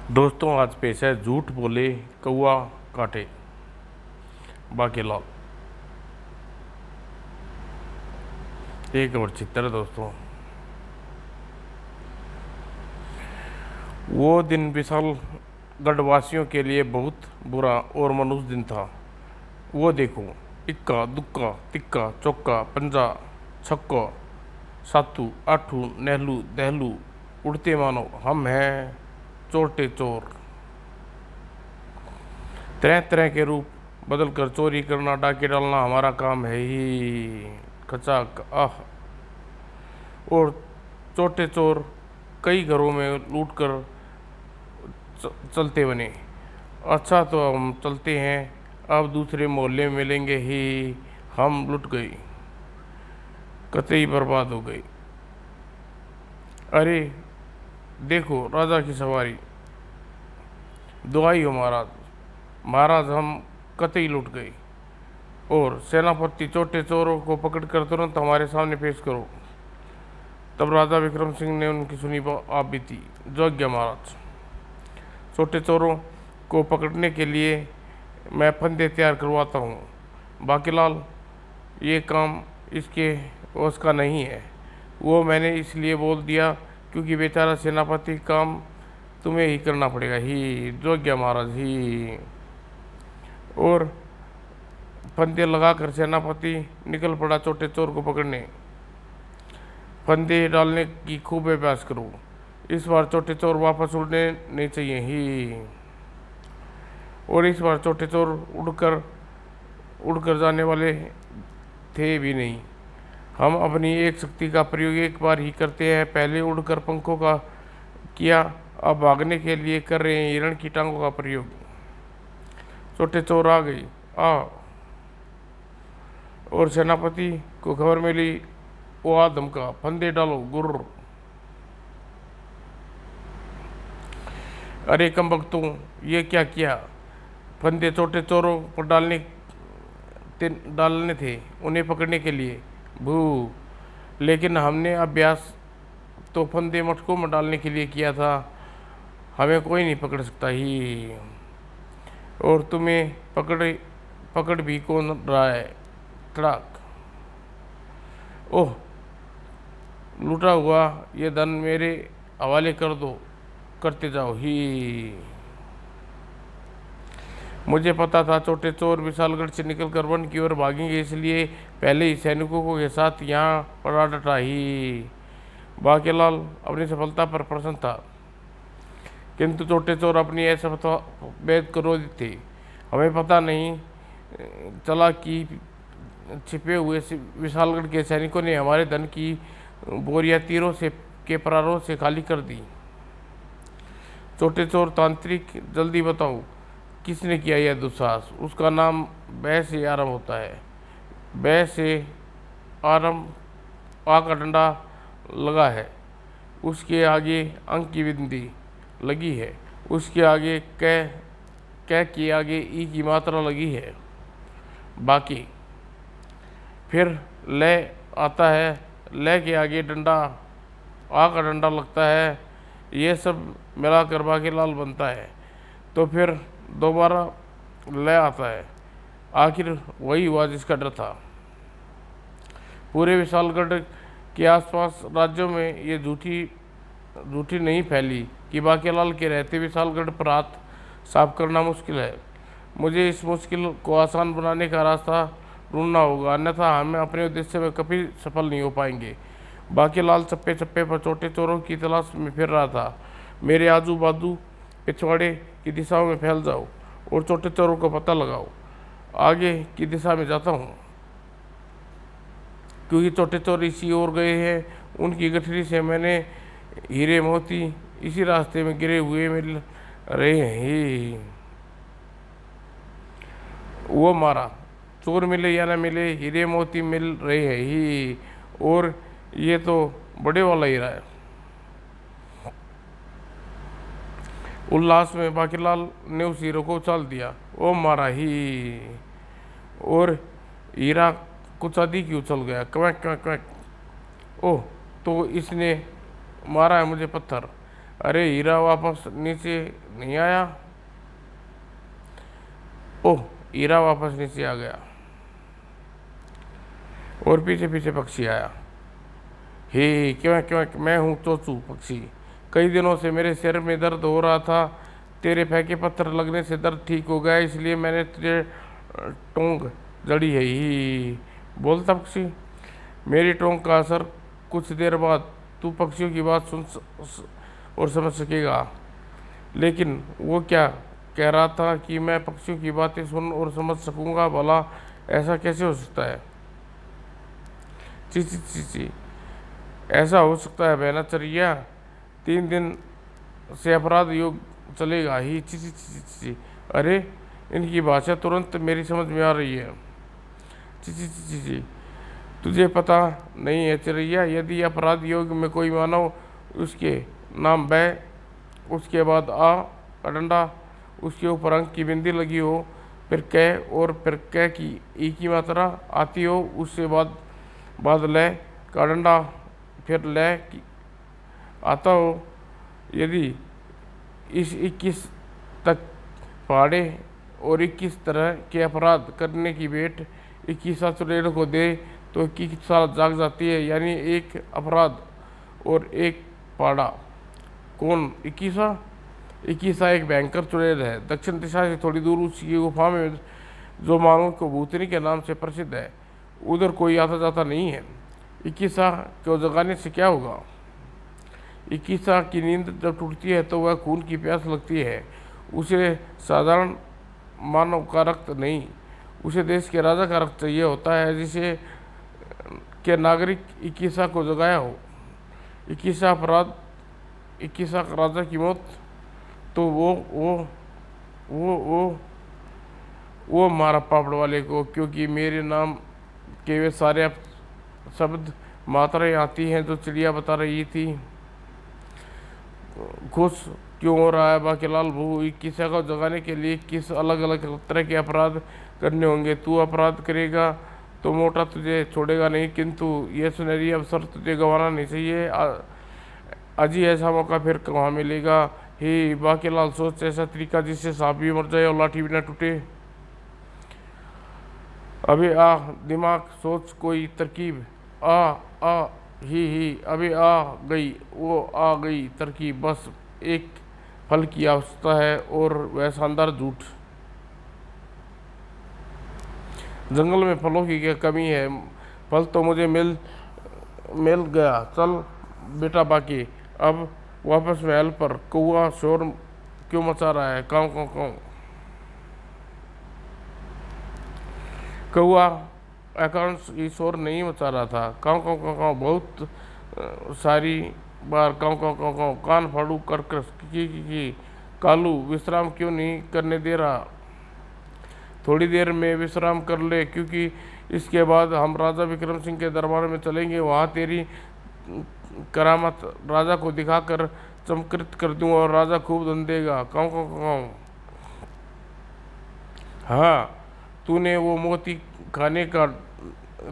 दोस्तों आज पेश है झूठ बोले कौआ काटे। बाकीलाल। एक और चित्र है दोस्तों। वो दिन विशाल गढ़वासियों के लिए बहुत बुरा और मनुष्य दिन था। वो देखो, इक्का दुक्का तिक्का चौका पंजा छक्का सातू आठू नहलू दहलू उड़ते मानो हम हैं चोरटे चोर। तरह तरह के रूप बदल कर चोरी करना डाके डालना हमारा काम है ही। खचाक आह। और चोटे चोर कई घरों में लूट कर चलते बने। अच्छा तो हम चलते हैं, अब दूसरे मोहल्ले में मिलेंगे ही। हम लुट गई, कतई बर्बाद हो गई। अरे देखो राजा की सवारी, दुआई हो महाराज। महाराज हम कतई लुट गए। और सेनापति चोटे चोरों को पकड़कर तुरंत हमारे सामने पेश करो। तब राजा विक्रम सिंह ने उनकी सुनी आप बीती। जोग्य महाराज। छोटे चोरों को पकड़ने के लिए मैं फंदे तैयार करवाता हूँ। बाकीलाल, ये काम इसके वश का नहीं है। वो मैंने इसलिए बोल दिया क्योंकि बेचारा सेनापति काम तुम्हें ही करना पड़ेगा ही। जोग्य महाराज ही। और फंदे लगाकर सेनापति निकल पड़ा छोटे चोर को पकड़ने। फंदे डालने की खूब अभ्यास करो, इस बार छोटे चोर वापस उड़ने नहीं चाहिए ही। और इस बार छोटे चोर उड़कर जाने वाले थे भी नहीं। हम अपनी एक शक्ति का प्रयोग एक बार ही करते हैं। पहले उड़कर पंखों का किया, अब भागने के लिए कर रहे हैं हिरण की टांगों का प्रयोग। छोटे चोर आ गई और सेनापति को खबर मिली। वो आ धमका, फंदे डालो गुर्र। अरे कमबख्तों, ये क्या किया? फंदे छोटे चोरों पर डालने थे, उन्हें पकड़ने के लिए भू। लेकिन हमने अभ्यास तो फंदे मटकों में डालने के लिए किया था। हमें कोई नहीं पकड़ सकता ही। और तुम्हें पकड़ भी कौन रहा है? तड़ाक। ओह, लूटा हुआ ये धन मेरे हवाले कर दो, करते जाओ ही। मुझे पता था छोटे चोर विशालगढ़ से निकलकर वन की ओर भागेंगे, इसलिए पहले ही सैनिकों के साथ यहाँ पड़ा डटा ही। बाकीलाल अपनी सफलता पर प्रसन्न था, किंतु छोटे चोर अपनी असफलता बेहद क्रोधित थे। हमें पता नहीं चला कि छिपे हुए विशालगढ़ के सैनिकों ने हमारे धन की बोरियां तीरों से के प्रहारों से खाली कर दी। छोटे चोर तांत्रिक, जल्दी बताओ किसने किया यह दुस्साहस? उसका नाम बै से आरंभ होता है। बै से आरंभ आ का डंडा लगा है, उसके आगे अंक की बिंदी लगी है, उसके आगे कै के आगे ई की मात्रा लगी है। बाकी फिर लय आता है, लय के आगे डंडा आ का डंडा लगता है। ये सब मिलाकर बाकीलाल बनता है। तो फिर दोबारा लय आता है। आखिर वही हुआ जिसका डर था। पूरे विशालगढ़ के आसपास राज्यों में ये झूठी नहीं फैली कि बाकीलाल के रहते विशालगढ़ पर हाथ साफ करना मुश्किल है। मुझे इस मुश्किल को आसान बनाने का रास्ता ढूंढना होगा, अन्यथा हम अपने उद्देश्य में कभी सफल नहीं हो पाएंगे। बाकीलाल चप्पे चप्पे पर छोटे चोरों की तलाश में फिर रहा था। मेरे आजू बाजू पिछवाड़े की दिशाओं में फैल जाओ और छोटे चोरों का पता लगाओ। आगे की दिशा में जाता हूँ, क्योंकि छोटे चोर इसी ओर गए हैं। उनकी गठरी से मैंने हीरे मोती इसी रास्ते में गिरे हुए मिल रहे हैं। वो मारा, चोर मिले या न मिले, हीरे मोती मिल रहे हैं ही। और ये तो बड़े वाला हीरा है। उल्लास में बाकीलाल ने उस हीरो को उछाल दिया। ओ मारा ही। और हीरा कुछ अधिक ही उछल गया। Quack quack quack. ओह, तो इसने मारा है मुझे पत्थर। अरे हीरा वापस नीचे नहीं आया। ओह, हीरा वापस नीचे आ गया और पीछे पीछे पक्षी आया। हे क्यों क्यों, मैं हूँ चोचू पक्षी। कई दिनों से मेरे सिर में दर्द हो रहा था, तेरे फेंके पत्थर लगने से दर्द ठीक हो गया, इसलिए मैंने तुझे टोंक जड़ी है। ही बोलता पक्षी, मेरी टोंक का असर कुछ देर बाद तू पक्षियों की बात और समझ सकेगा। लेकिन वो क्या कह रहा था कि मैं पक्षियों की बातें सुन और समझ सकूंगा? भला ऐसा कैसे हो सकता है? ची ची ची ची, ऐसा हो सकता है बैनाचरिया, 3 दिन से अपराध योग चलेगा ही। ची ची ची ची ची, अरे इनकी भाषा तुरंत मेरी समझ में आ रही है। ची ची ची ची ची, तुझे पता नहीं है चिड़ैया, यदि अपराध योग में कोई मानव, उसके नाम बै, उसके बाद आ का डंडा, उसके ऊपर अंक की बिंदी लगी हो, फिर कै और फिर कै की ई की मात्रा आती हो, उससे बाद लय का डंडा, फिर लय की आता हो, यदि इस 21 तक पहाड़े और 21 तरह के अपराध करने की भेंट 21 चुड़ैल को दे तो 21 साल जाग जाती है, यानी एक अपराध और एक पहाड़ा। कौन 21? 21 एक भयंकर चुड़ैल है, दक्षिण दिशा से थोड़ी दूर उसकी गुफा में, जो मानव को भूतनी के नाम से प्रसिद्ध है। उधर कोई आता जाता नहीं है। 21 को जगाने से क्या होगा? 21 की नींद जब टूटती है तो वह खून की प्यास लगती है। उसे साधारण मानव का रक्त नहीं, उसे देश के राजा का रक्त चाहिए होता है, जिसे के नागरिक 21 को जगाया हो। 21 अपराध, 21 राजा की मौत, तो वो मारा पापड़ वाले को, क्योंकि मेरे नाम के वे सारे शब्द मात्राएं आती हैं जो चिड़िया बता रही थी। खुश क्यों हो रहा है बाकीलाल भू? 21 को जगाने के लिए 21 अलग अलग तरह के अपराध करने होंगे। तू अपराध करेगा तो मोटा तुझे छोड़ेगा नहीं, किंतु यह सुनहरी अवसर तुझे गंवाना नहीं चाहिए। अजी ऐसा मौका फिर कहाँ मिलेगा? हे बाकीलाल, सोच ऐसा तरीका जिससे सांप भी मर जाए और लाठी भी ना टूटे। अबे आ दिमाग, सोच कोई तरकीब। आ ही अबे आ गई, वो आ गई तरकीब। बस एक फल की आवश्यकता है और वह शानदार झूठ। जंगल में फलों की क्या कमी है? फल तो मुझे मिल गया। चल बेटा बाकी, अब वापस महल पर। कौआ शोर क्यों मचा रहा है? काऊ काऊ काऊ। कौआ एकांश शोर नहीं मचा रहा था। काऊ काऊ काऊ काऊ बहुत सारी बार काऊ काऊ काऊ काऊ, कान फाड़ू कर की। कालू विश्राम क्यों नहीं करने दे रहा? थोड़ी देर में विश्राम कर ले, क्योंकि इसके बाद हम राजा विक्रम सिंह के दरबार में चलेंगे। वहाँ तेरी करामत राजा को दिखाकर चमत्कृत कर दूं और राजा खूब धन देगा। काऊ काऊ काऊ। हाँ, तूने वो मोती खाने का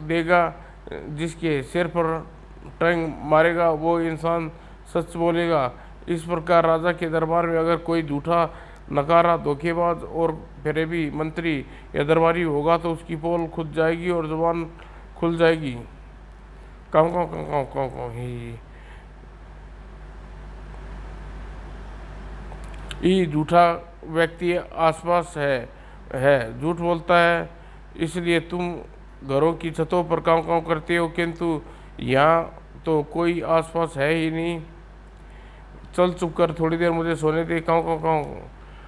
देगा जिसके सिर पर टंग मारेगा वो इंसान सच बोलेगा। इस प्रकार राजा के दरबार में अगर कोई झूठा, नकारा, धोखेबाज और फरेबी मंत्री या दरबारी होगा तो उसकी पोल खुद जाएगी और जुबान खुल जाएगी। काऊ काऊ काऊ काऊ काऊ काऊ ही। ये झूठा व्यक्ति आसपास है झूठ बोलता है, इसलिए तुम घरों की छतों पर काऊ काऊ करते हो, किंतु यहाँ तो कोई आसपास है ही नहीं। चल चुप कर, थोड़ी देर मुझे सोने दे। काऊ काऊ काऊ।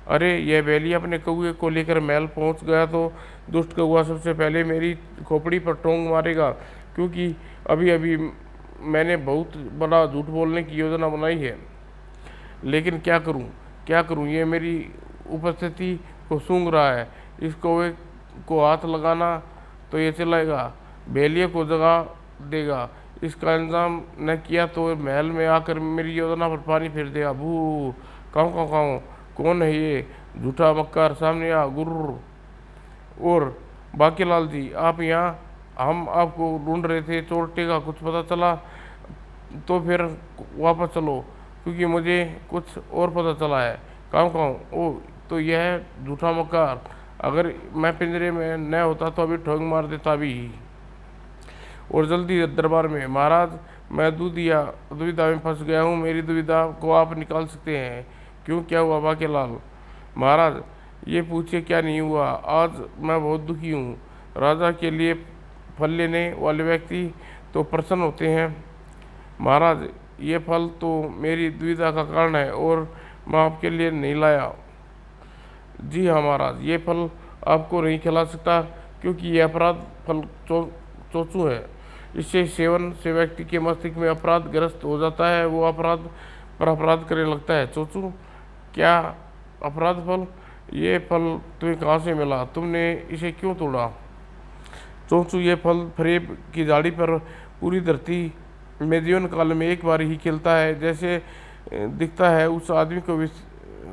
अरे यह बैली अपने कौए को लेकर महल पहुँच गया तो दुष्ट कौआ सबसे पहले मेरी खोपड़ी पर टोंग मारेगा, क्योंकि अभी अभी मैंने बहुत बड़ा झूठ बोलने की योजना बनाई है। लेकिन क्या करूं, ये मेरी उपस्थिति को सूंघ रहा है। इस कौवे को हाथ लगाना तो ये चिल्लाएगा, भेलिए को जगा देगा। इसका इंतजाम न किया तो महल में आकर मेरी योजना पर पानी फेर देगा। भू काऊ काऊ काऊ। कौन है ये झूठा मक्कार? सामने आ गुर्र। और बाकीलाल जी, आप यहाँ? हम आपको ढूंढ रहे थे, चोरटे का कुछ पता चला तो फिर वापस चलो। क्योंकि मुझे कुछ और पता चला है। काम कहूँ ओ तो यह है झूठा मक्कार। अगर मैं पिंजरे में न होता तो अभी ठोंग मार देता भी। और जल्दी दरबार में, महाराज मैं दुविधा में फंस गया हूँ, मेरी दुविधा को आप निकाल सकते हैं। क्यों, क्या हुआ बाकेलाल? महाराज ये पूछिए क्या नहीं हुआ, आज मैं बहुत दुखी हूँ। राजा के लिए फल लेने वाले व्यक्ति तो प्रसन्न होते हैं। महाराज ये फल तो मेरी दुविधा का कारण है और मैं आपके लिए नहीं लाया। जी हाँ महाराज, ये फल आपको नहीं खिला सकता क्योंकि ये अपराध फल चोचू है। इससे सेवन से व्यक्ति के मस्तिष्क में अपराध ग्रस्त हो जाता है, वो अपराध पर अपराध करने लगता है। चोचू क्या अपराध फल? ये फल तुम्हें कहाँ से मिला? तुमने इसे क्यों तोड़ा? चोचू ये फल फरेब की झाड़ी पर पूरी धरती में जीवन काल में एक बार ही खिलता है। जैसे दिखता है उस आदमी को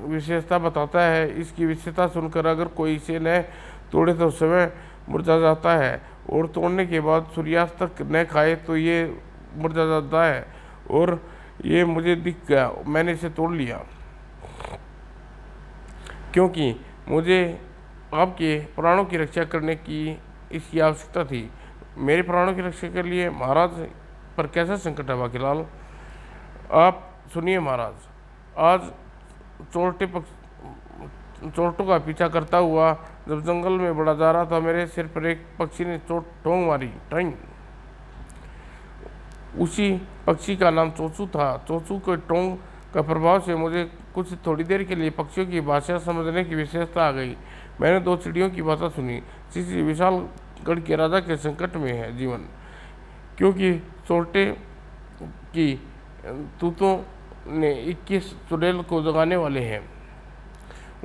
विशेषता बताता है। इसकी विशेषता सुनकर अगर कोई इसे न तोड़े तो समय मुरझा जाता है और तोड़ने के बाद सूर्यास्त तक न खाए तो ये मुरझा जाता है। और ये मुझे दिख गया, मैंने इसे तोड़ लिया क्योंकि मुझे आपके प्राणों की रक्षा करने की इसकी आवश्यकता थी। मेरे प्राणों की रक्षा के लिए महाराज पर कैसा संकट है बाकीलाल? आप सुनिए महाराज, आज चोरटों का पीछा करता हुआ जब जंगल में बढ़ा जा रहा था, मेरे सिर पर एक पक्षी ने ठोंग मारी। टंग। उसी पक्षी का नाम चोचू था। चोचू के टोंग का प्रभाव से मुझे कुछ थोड़ी देर के लिए पक्षियों की भाषा समझने की विशेषता आ गई। मैंने दो चिड़ियों की भाषा सुनी। किसी विशालगढ़ के राजा के संकट में है जीवन, क्योंकि चोरटे की तूतों ने 21 चुड़ैल को जगाने वाले हैं।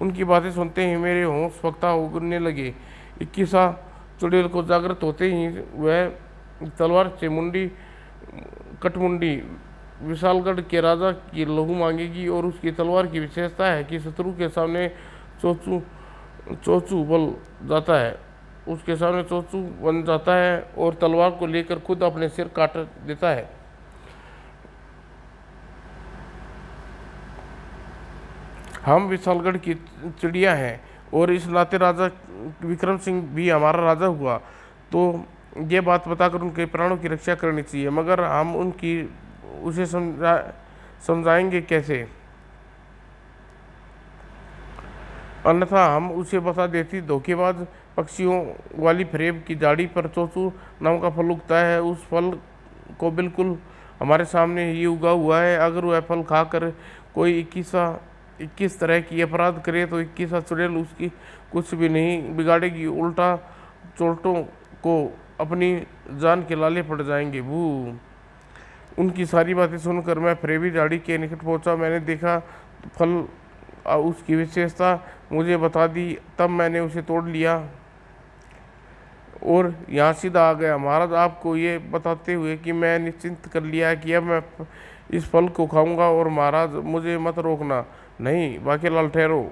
उनकी बातें सुनते ही मेरे होश पख्ता उगरने लगे। 21 चुड़ैल को जागृत होते ही वह तलवार से कटमुंडी विशालगढ़ के राजा की लहू मांगेगी। और उसकी तलवार की विशेषता है कि शत्रु के सामने चोचू बन जाता है, उसके सामने चोचू बन जाता है और तलवार को लेकर खुद अपने सिर काट देता है। हम विशालगढ़ की चिड़िया हैं और इस नाते राजा विक्रम सिंह भी हमारा राजा हुआ तो ये बात बताकर उनके प्राणों की रक्षा करनी चाहिए, मगर हम उसे समझाएंगे कैसे? अन्यथा हम उसे बता देती धोखेबाज पक्षियों वाली फरेब की झाड़ी पर चोचू नाम का फल उगता है। उस फल को बिल्कुल हमारे सामने ही उगा हुआ है। अगर वह फल खाकर कोई 21 तरह की अपराध करे तो 21 चुड़ैल उसकी कुछ भी नहीं बिगाड़ेगी, उल्टा चोरटों को अपनी जान के लाले पड़ जाएंगे। भू। उनकी सारी बातें सुनकर मैं फरेबी झाड़ी के निकट पहुंचा। मैंने देखा फल उसकी विशेषता मुझे बता दी, तब मैंने उसे तोड़ लिया और यहाँ सीधा आ गया। महाराज आपको ये बताते हुए कि मैं निश्चिंत कर लिया है कि अब मैं इस फल को खाऊंगा और महाराज मुझे मत रोकना। नहीं बाकीलाल ठहरो,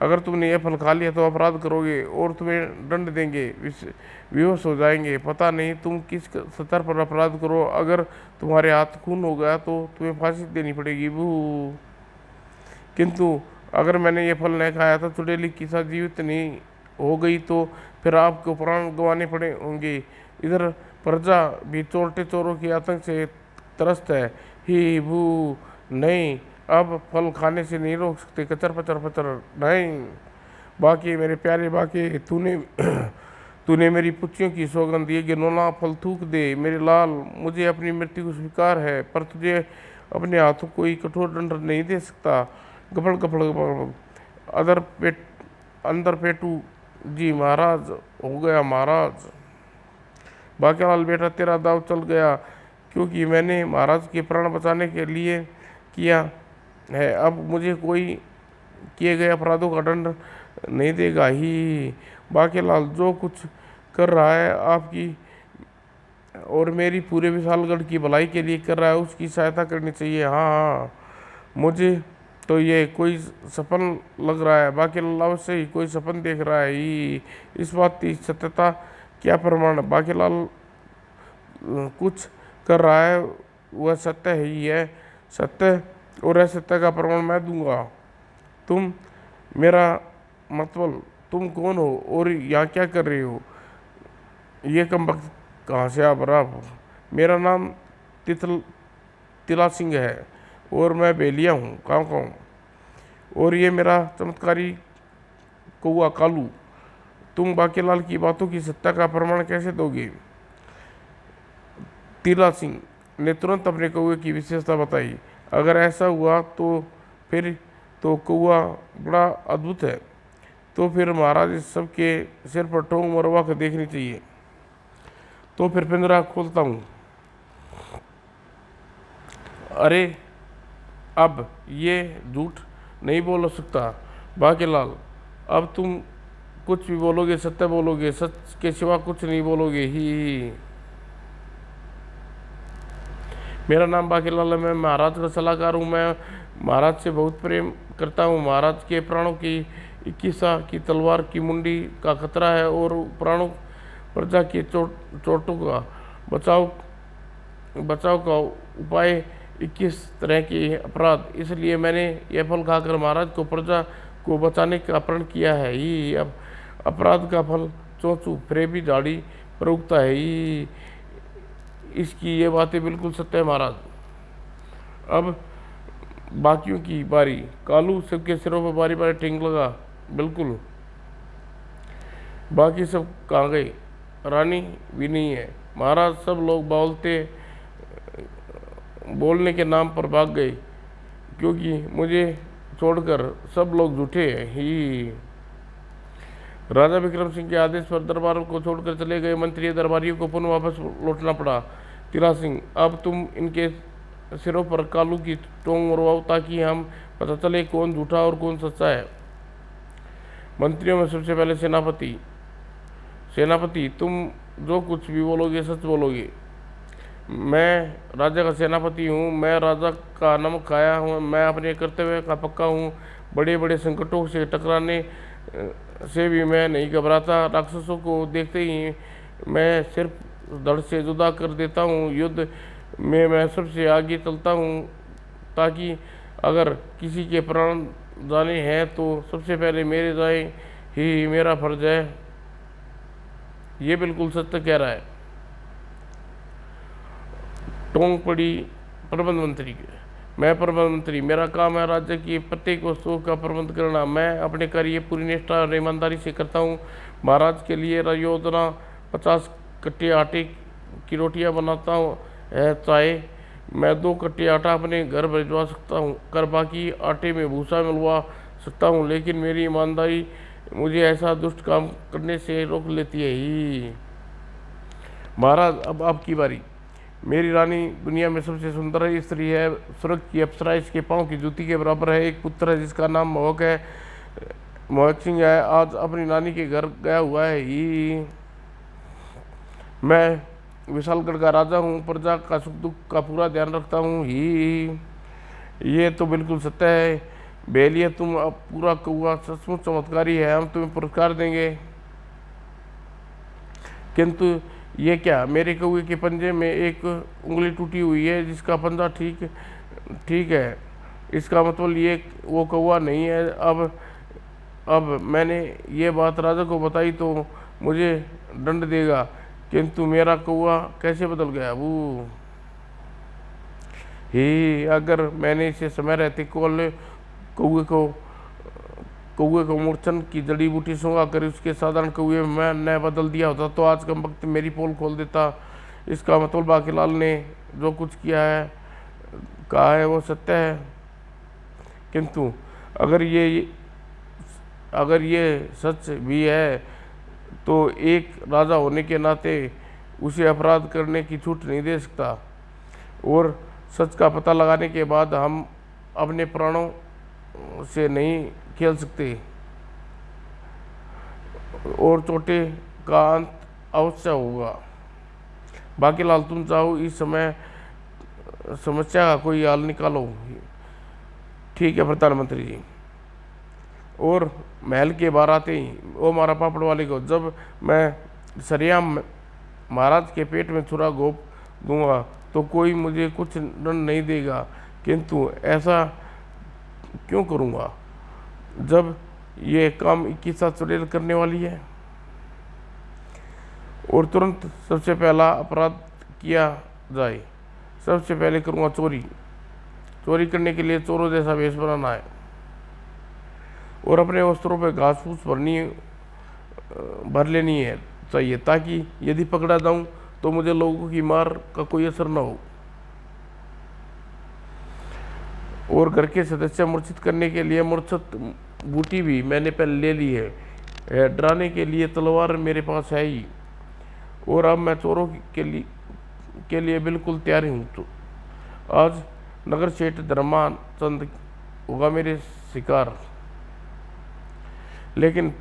अगर तुमने यह फल खा लिया तो अपराध करोगे और तुम्हें दंड देंगे, विवश हो जाएंगे। पता नहीं तुम किस स्तर पर अपराध करो, अगर तुम्हारे हाथ खून हो गया तो तुम्हें फांसी देनी पड़ेगी। बू। किंतु अगर मैंने ये फल नहीं खाया तो चुड़ैल की साथ जीवित नहीं हो गई तो फिर आपको प्राण गंवाने पड़े होंगे। इधर प्रजा भी चोरटे चोरों के आतंक से त्रस्त है। ही भू। नहीं, अब फल खाने से नहीं रोक सकते। कचर पचर पचर। नहीं बाकी मेरे प्यारे बाकी, तूने मेरी पुच्चियों की सौगंध ये गिनौना फल थूक दे। मेरे लाल, मुझे अपनी मृत्यु को स्वीकार है, पर तुझे अपने हाथों कोई कठोर दंड नहीं दे सकता। गफड़ गफड़ गफड़ अंदर पेटू। जी महाराज, हो गया महाराज। बाकीलाल बेटा तेरा दाव चल गया, क्योंकि मैंने महाराज के प्राण बचाने के लिए किया है। अब मुझे कोई किए गए अपराधों का दंड नहीं देगा ही। बाकीलाल जो कुछ कर रहा है आपकी और मेरी पूरे विशालगढ़ की भलाई के लिए कर रहा है, उसकी सहायता करनी चाहिए। हाँ हाँ, मुझे तो ये कोई सपन लग रहा है। बाकीलाल अवश्य ही कोई सपन देख रहा है ही। इस बात की सत्यता क्या प्रमाण? बाकीलाल कुछ कर रहा है वह सत्य ही है। सत्य और ऐसे सत्ता का प्रमाण मैं दूंगा। तुम मेरा मतलब तुम कौन हो और यहाँ क्या कर रहे हो? ये कमबख्त कहाँ से आ भरा? मेरा नाम तितल तिला सिंह है और मैं बेलिया हूँ, काऊ काऊ। और ये मेरा चमत्कारी कौआ कालू। तुम बाकीलाल की बातों की सत्ता का प्रमाण कैसे दोगे? तिला सिंह ने तुरंत अपने कौए की विशेषता बताई। अगर ऐसा हुआ तो फिर तो कौआ बड़ा अद्भुत है। तो फिर महाराज इस सब के सिर पर टोंग मरवा कर देखनी चाहिए। तो फिर पिंजरा खोलता हूँ। अरे अब ये झूठ नहीं बोल सकता बाकीलाल। अब तुम कुछ भी बोलोगे सत्य बोलोगे, सच के सिवा कुछ नहीं बोलोगे ही। मेरा नाम बाकीलाल है, मैं महाराज का सलाहकार हूँ। मैं महाराज से बहुत प्रेम करता हूँ। महाराज के प्राणों की 21 की तलवार की मुंडी का खतरा है और प्राणों प्रजा के चोटों का बचाव का उपाय 21 तरह के अपराध। इसलिए मैंने यह फल खाकर महाराज को प्रजा को बचाने का प्रण किया है ही। अब अपराध का फल चोंचू फ्रेबी झाड़ी पर उगता है ही। इसकी ये बातें बिल्कुल सत्य है महाराज। अब बाकियों की बारी। कालू सबके सिरों पर बारी बारी टिंग लगा। बिल्कुल। बाकी सब कहाँ गए? रानी भी नहीं है महाराज। सब लोग बोलने के नाम पर भाग गए, क्योंकि मुझे छोड़कर सब लोग झूठे हैं ही। राजा विक्रम सिंह के आदेश पर दरबार को छोड़कर चले गए मंत्री दरबारियों को पुनः वापस लौटना पड़ा। तिला सिंह, अब तुम इनके सिरों पर कालू की टोंग मरवाओ ताकि हम पता चले कौन झूठा और कौन सच्चा है। मंत्रियों में सबसे पहले सेनापति, तुम जो कुछ भी बोलोगे सच बोलोगे। मैं राजा का सेनापति हूँ। मैं राजा का नमक खाया हूँ। मैं अपने कर्तव्य का पक्का हूँ। बड़े बड़े संकटों से टकराने से भी मैं नहीं घबराता। राक्षसों को देखते ही मैं सिर्फ धड़ से जुदा कर देता हूँ। युद्ध में मैं सबसे आगे चलता हूँ, ताकि अगर किसी के प्राण जाने हैं तो सबसे पहले मेरे जाए ही मेरा फर्ज है। ये बिल्कुल सत्य कह रहा है। टोंग पड़ी प्रबंध मंत्री के। मैं प्रबंध मंत्री, मेरा काम है राज्य की प्रत्येक वस्तु का प्रबंध करना। मैं अपने कार्य पूरी निष्ठा और ईमानदारी से करता हूँ। महाराज के लिए योजना 50 कट्टे आटे की रोटियां बनाता हूँ है, चाहे मैं 2 कट्टे आटा अपने घर भिजवा सकता हूँ कर बाकी आटे में भूसा मिलवा सकता हूँ, लेकिन मेरी ईमानदारी मुझे ऐसा दुष्ट काम करने से रोक लेती है ही। महाराज, अब आपकी बारी। मेरी रानी दुनिया में सबसे सुंदर स्त्री है। स्वर्ग की अप्सरा इसके पाँव की जूती के बराबर है। एक पुत्र है जिसका नाम मोहक सिंह है। आज अपनी नानी के घर गया हुआ है ही। मैं विशालगढ़ का राजा हूँ। प्रजा का सुख दुख का पूरा ध्यान रखता हूँ ही। ये तो बिल्कुल सत्य है। बेलिया, तुम अब पूरा कौआ सचमुच चमत्कारी है। हम तुम्हें पुरस्कार देंगे। किंतु ये क्या? मेरे कौए के पंजे में एक उंगली टूटी हुई है, जिसका पंजा ठीक है। इसका मतलब ये वो कौआ नहीं है। अब मैंने ये बात राजा को बताई तो मुझे दंड देगा। किंतु मेरा कौआ कैसे बदल गया वो ही? अगर मैंने इसे समय रहते कौए को मूर्छन की जड़ी बूटी सूंघा कर उसके साधारण कौए में न बदल दिया होता तो आज कम वक्त मेरी पोल खोल देता। इसका मतलब बाकीलाल ने जो कुछ कहा है वो सत्य है। किंतु अगर ये सच भी है तो एक राजा होने के नाते उसे अपराध करने की छूट नहीं दे सकता। और सच का पता लगाने के बाद हम अपने प्राणों से नहीं खेल सकते और चोटे का अंत अवश्य होगा। बाकीलाल, तुम चाहो इस समय समस्या का कोई हल निकालो। ठीक है प्रधानमंत्री जी। और महल के बाहर आते ही वो मारा पापड़ वाले को, जब मैं सरेआम महाराज के पेट में छुरा घोंप दूंगा तो कोई मुझे कुछ दंड नहीं देगा, किंतु ऐसा क्यों करूँगा जब ये काम 21 चुड़ैल करने वाली है। और तुरंत सबसे पहला अपराध किया जाए। सबसे पहले करूँगा चोरी। चोरी करने के लिए चोरों जैसा वेश बनाना है और अपने वस्त्रों पे घास फूस भर लेनी है चाहिए, ताकि यदि पकड़ा जाऊं तो मुझे लोगों की मार का कोई असर न हो। और घर के सदस्य मूर्छित करने के लिए मूर्छित बूटी भी मैंने पहले ले ली है। डराने के लिए तलवार मेरे पास है ही। और अब मैं चोरों के लिए बिल्कुल तैयार हूँ। तो आज नगर सेठ धर्माचंद होगा मेरे शिकार, लेकिन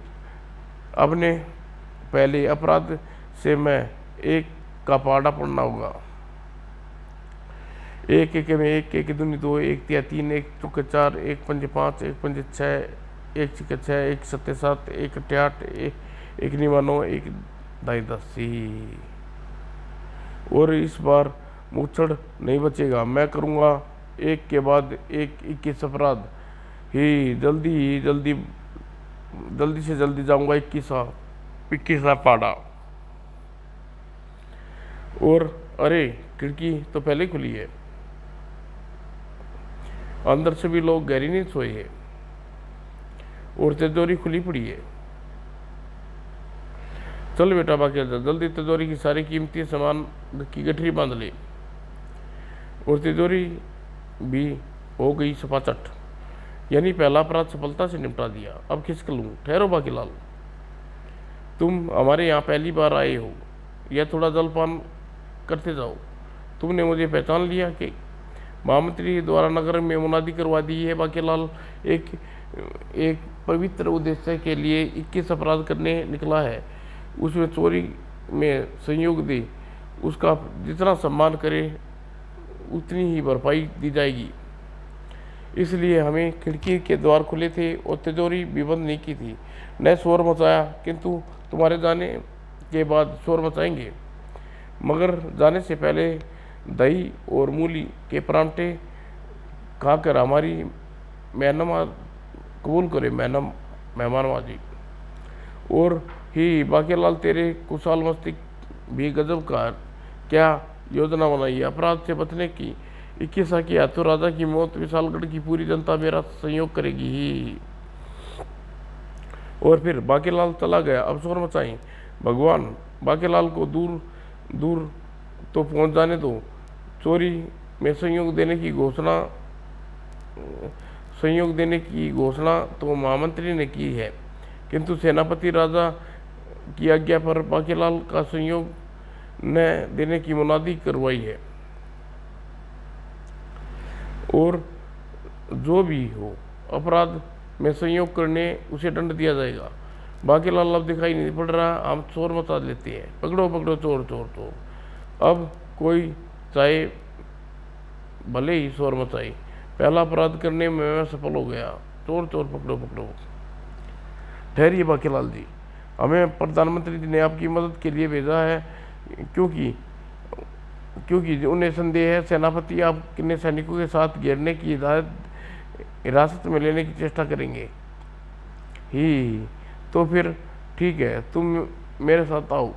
अपने पहले अपराध से मैं एक का पाड़ा पड़ना होगा। एक एक में एक दूनी 2, एक तिया 3, एक चौके 4, एक पंजे 5, एक पंजे 6, एक छिके 6, एक सत्ते 7, एक अट्ठे 8, एक नीवा 9, एक दाई 10। और इस बार मुछड़ नहीं बचेगा। मैं करूँगा एक के बाद एक 21 अपराध ही जल्दी से जल्दी जाऊंगा 21 पाड़ा। और अरे खिड़की तो पहले खुली है, अंदर से भी लोग गहरी नींद सोए हैं और तिजोरी खुली पड़ी है। चल बेटा बाकी जल्दी तिजोरी की सारी कीमती सामान की गठरी बांध ले। और तिजोरी भी हो गई सपाचट, यानी पहला अपराध सफलता से निपटा दिया। अब खिसक लूँ। ठहरो बाकीलाल, तुम हमारे यहाँ पहली बार आए हो, यह थोड़ा जलपान करते जाओ। तुमने मुझे पहचान लिया कि महामंत्री द्वारा नगर में मुनादी करवा दी है। बाकीलाल एक पवित्र उद्देश्य के लिए 21 अपराध करने निकला है। उसमें चोरी में संयोग दे, उसका जितना सम्मान करे उतनी ही भरपाई दी जाएगी। इसलिए हमें खिड़की के द्वार खुले थे और तिजोरी भी बंद नहीं की थी। न शोर मचाया, किंतु तुम्हारे जाने के बाद शोर मचाएंगे। मगर जाने से पहले दही और मूली के परांठे खाकर हमारी मेहनमाज कबूल करे मेहमानवाजी। और ही बाकीलाल, तेरे कुशाल मस्तिष्क भी गजब का क्या योजना बनाई है अपराध से बचने की। 21 की हाथों राजा की मौत, विशालगढ़ की पूरी जनता मेरा सहयोग करेगी ही। और फिर बाकीलाल चला गया। अब शोर मचाई भगवान। बाकीलाल को दूर तो पहुंच जाने दो। चोरी में संयोग देने की घोषणा तो महामंत्री ने की है, किंतु सेनापति राजा की आज्ञा पर बाकीलाल का संयोग न देने की मुनादी करवाई है। और जो भी हो अपराध में संयोग करने उसे दंड दिया जाएगा। बाकीलाल अब दिखाई नहीं पड़ रहा, हम चोर मचा लेते हैं। पकड़ो चोर। अब कोई चाहे भले ही शोर मचाई, पहला अपराध करने में मैं सफल हो गया। चोर पकड़ो। ठहरिए बाकीलाल जी, हमें प्रधानमंत्री जी ने आपकी मदद के लिए भेजा है, क्योंकि उन्हें संदेह है सेनापति आपने सैनिकों के साथ घेरने की हिरासत में लेने की चेष्टा करेंगे ही। तो फिर ठीक है, तुम मेरे साथ आओ।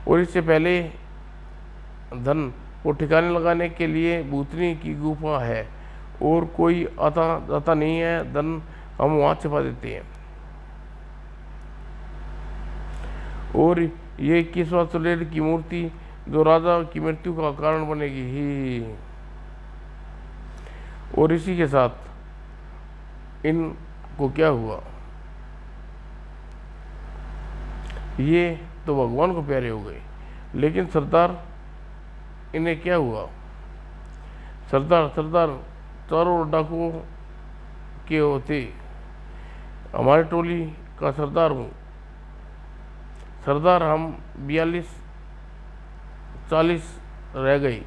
और इससे पहले धन को ठिकाने लगाने के लिए भूतनी की गुफा है और कोई आता जाता नहीं है। धन हम वहाँ छिपा देते हैं। और ये 21वां चुड़ैल की मूर्ति जो राजा की मृत्यु का कारण बनेगी ही। और इसी के साथ इनको क्या हुआ, ये तो भगवान को प्यारे हो गए, लेकिन सरदार इन्हें क्या हुआ। सरदार चारों डाकुओं के होते, हमारी टोली का सरदार हूँ। सरदार हम 42-40 रह गई।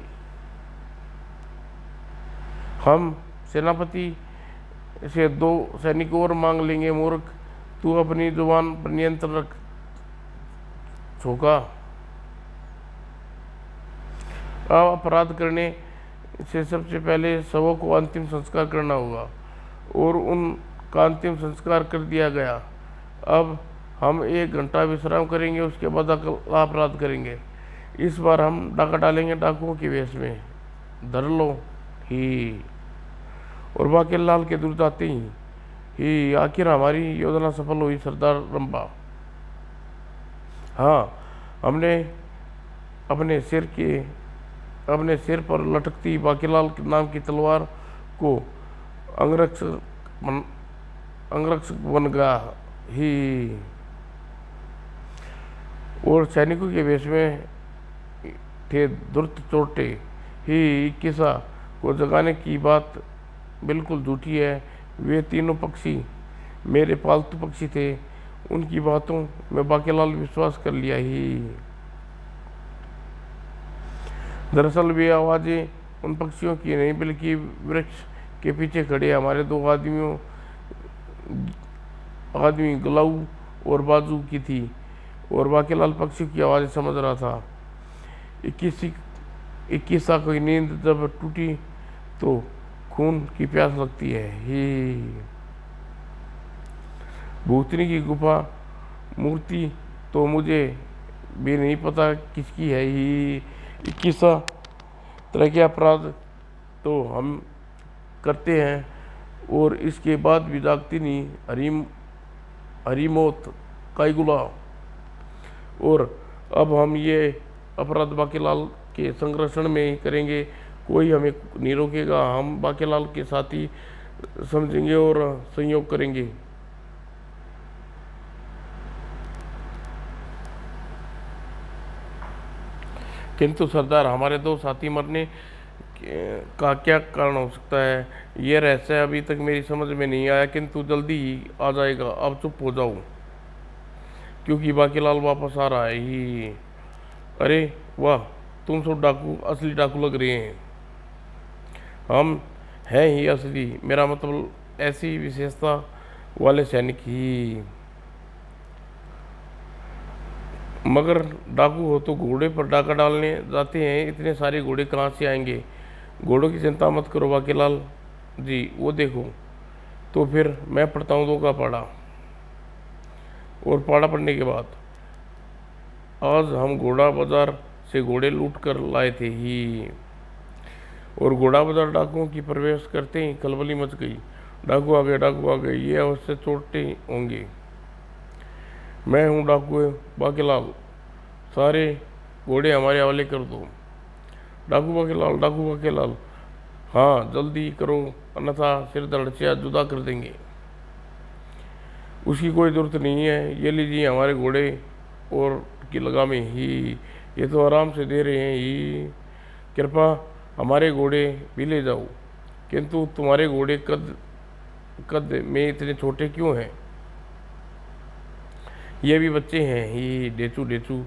हम सेनापति से 2 सैनिक और मांग लेंगे। मूर्ख, तू अपनी जुबान पर नियंत्रण रख। छोका, अब अपराध करने इसे सबसे पहले शवों को अंतिम संस्कार करना होगा और उनका अंतिम संस्कार कर दिया गया। अब हम 1 घंटा विश्राम करेंगे, उसके बाद अगला अपराध करेंगे। इस बार हम डाका डालेंगे डाकुओं के वेश में। धर लो ही। और बाकेलाल के दूर जाते ही आखिर हमारी योजना सफल हुई सरदार रंबा। हाँ, हमने अपने सिर पर लटकती बाकेलाल नाम की तलवार को अंगरक्षक बन गया ही। और सैनिकों के वेश में थे धूर्त चोटे ही। किसा को जगाने की बात बिल्कुल झूठी है। वे तीनों पक्षी मेरे पालतू पक्षी थे। उनकी बातों में बाकेलाल विश्वास कर लिया ही। दरअसल वे आवाज़ें उन पक्षियों की नहीं बल्कि वृक्ष के पीछे खड़े हमारे 2 आदमी गलाऊ और बाजू की थी। और बाकेलाल पक्षियों की आवाज़ें समझ रहा था। 21 की नींद जब टूटी तो खून की प्यास लगती है ही। भूतनी की गुफा मूर्ति तो मुझे भी नहीं पता किसकी है ही। 21 तरह के अपराध तो हम करते हैं और इसके बाद भी जागती नहीं हरीमौत काईगुला। और अब हम ये अपराध बाकेलाल के संरक्षण में ही करेंगे। कोई हमें नहीं रोकेगा। हम बाकेलाल के साथी समझेंगे और सहयोग करेंगे। किंतु सरदार, हमारे 2 साथी मरने का क्या कारण हो सकता है? यह रहस्य अभी तक मेरी समझ में नहीं आया, किंतु जल्दी ही आ जाएगा। अब चुप हो जाओ, क्योंकि बाकेलाल वापस आ रहा है ही। अरे वाह, तुम सब डाकू, असली डाकू लग रहे हैं। हम हैं ही असली, मेरा मतलब ऐसी विशेषता वाले सैनिक ही। मगर डाकू हो तो घोड़े पर डाका डालने जाते हैं। इतने सारे घोड़े कहाँ से आएंगे? घोड़ों की चिंता मत करो बाकेलाल जी, वो देखो। तो फिर मैं पढ़ता हूँ 2 का पाड़ा। और पाड़ा पढ़ने के बाद आज हम घोड़ा बाजार से घोड़े लूट कर लाए थे ही। और घोड़ा बाजार डाकुओं की प्रवेश करते ही खलबली मच गई। डाकू आ गए, डाकू आ गए, ये अवश्य चोटे होंगे। मैं हूँ डाकू बाकेलाल, सारे घोड़े हमारे हवाले कर दो। डाकू बाकेलाल, डाकू बाकेलाल, हाँ जल्दी करो, अन्यथा सिर धड़चिया जुदा कर देंगे। उसकी कोई ज़रूरत नहीं है, ये लीजिए हमारे घोड़े और की लगामें ही। ये तो आराम से दे रहे हैं ही। कृपा हमारे घोड़े भी ले जाओ। किंतु तुम्हारे घोड़े कद में इतने छोटे क्यों हैं? ये भी बच्चे हैं ही। डेचू डेचू,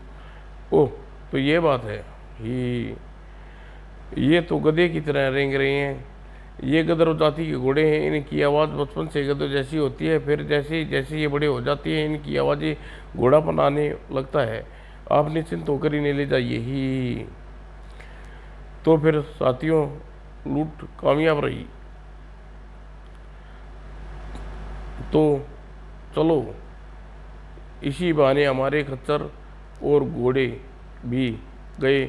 ओह तो ये बात है ही। ये तो गधे की तरह रेंग रहे हैं। ये गदर जाति के घोड़े हैं। इनकी आवाज़ बचपन से गधे जैसी होती है, फिर जैसे जैसे ये बड़े हो जाते हैं इनकी आवाज़ें घोड़ापन आने लगता है। आप निश्चिंत होकर इन्हें ले जाइए ही। तो फिर साथियों, लूट कामयाब रही तो चलो, इसी बहाने हमारे खच्चर और घोड़े भी गए।